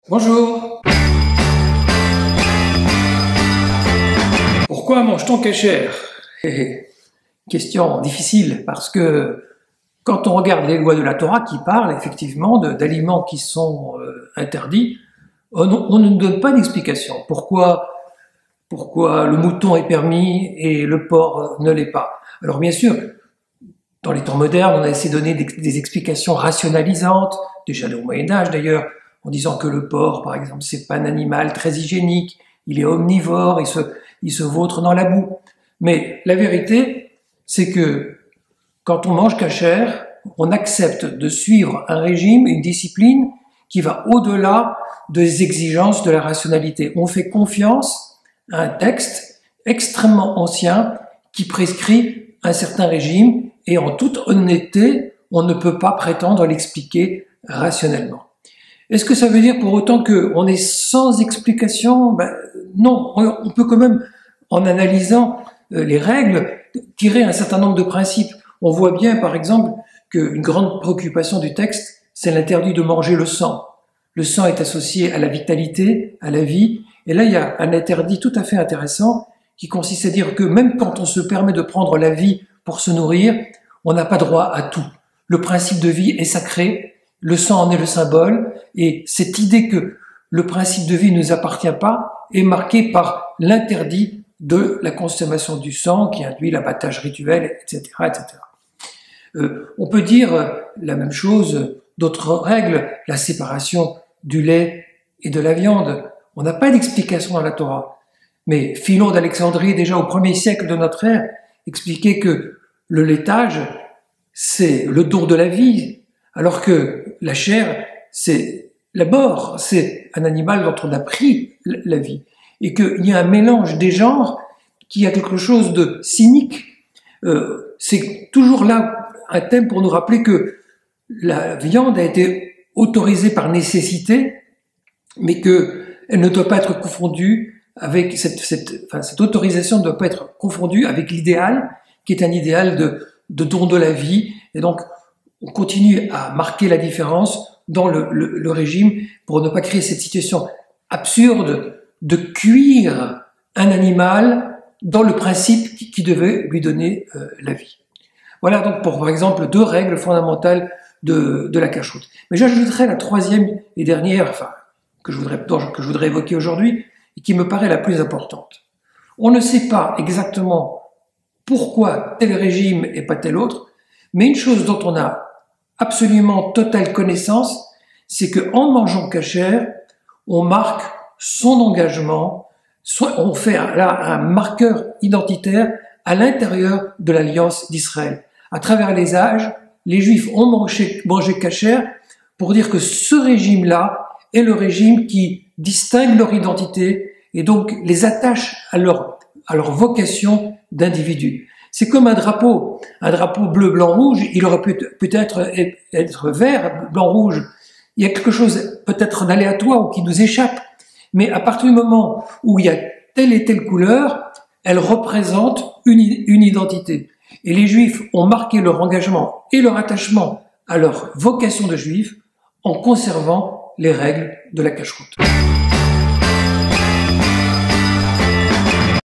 Bonjour. Pourquoi mange-t-on cachère? Question difficile, parce que quand on regarde les lois de la Torah qui parlent effectivement d'aliments qui sont interdits, on ne nous donne pas d'explication. Pourquoi le mouton est permis et le porc ne l'est pas? Alors bien sûr, dans les temps modernes, on a essayé de donner des explications rationalisantes, déjà au Moyen-Âge d'ailleurs, en disant que le porc, par exemple, c'est pas un animal très hygiénique, il est omnivore, il se vautre dans la boue. Mais la vérité, c'est que quand on mange cachère, on accepte de suivre un régime, une discipline qui va au-delà des exigences de la rationalité. On fait confiance à un texte extrêmement ancien qui prescrit un certain régime et en toute honnêteté, on ne peut pas prétendre l'expliquer rationnellement. Est-ce que ça veut dire pour autant qu'on est sans explication? Non, on peut quand même, en analysant les règles, tirer un certain nombre de principes. On voit bien, par exemple, qu'une grande préoccupation du texte, c'est l'interdit de manger le sang. Le sang est associé à la vitalité, à la vie, et là il y a un interdit tout à fait intéressant qui consiste à dire que même quand on se permet de prendre la vie pour se nourrir, on n'a pas droit à tout. Le principe de vie est sacré, le sang en est le symbole, et cette idée que le principe de vie ne nous appartient pas est marquée par l'interdit de la consommation du sang qui induit l'abattage rituel, etc., etc. On peut dire la même chose d'autres règles, la séparation du lait et de la viande. On n'a pas d'explication dans la Torah. Mais Philon d'Alexandrie, déjà au 1er siècle de notre ère, expliquait que le laitage, c'est le don de la vie, alors que la chair, c'est la mort, c'est un animal dont on a pris la vie. Et qu'il y a un mélange des genres qui a quelque chose de cynique. C'est toujours là un thème pour nous rappeler que la viande a été autorisée par nécessité, mais qu'elle ne doit pas être confondue avec cette autorisation ne doit pas être confondue avec l'idéal, qui est un idéal de don de la vie. Et donc, on continue à marquer la différence dans le régime pour ne pas créer cette situation absurde de cuire un animal dans le principe qui devait lui donner la vie. Voilà donc par exemple 2 règles fondamentales de la cacheroute. Mais j'ajouterai la 3e et dernière, que je voudrais évoquer aujourd'hui et qui me paraît la plus importante. On ne sait pas exactement pourquoi tel régime et pas tel autre, mais une chose dont on a absolument totale connaissance, c'est qu'en mangeant cachère, on marque son engagement, on fait là un marqueur identitaire à l'intérieur de l'Alliance d'Israël. À travers les âges, les Juifs ont mangé cachère pour dire que ce régime-là est le régime qui distingue leur identité et donc les attache à leur vocation d'individu. C'est comme un drapeau bleu, blanc, rouge, il aurait pu peut-être être vert, blanc, rouge. Il y a quelque chose peut-être d'aléatoire ou qui nous échappe, mais à partir du moment où il y a telle et telle couleur, elle représente une identité. Et les Juifs ont marqué leur engagement et leur attachement à leur vocation de Juifs en conservant les règles de la cacheroute.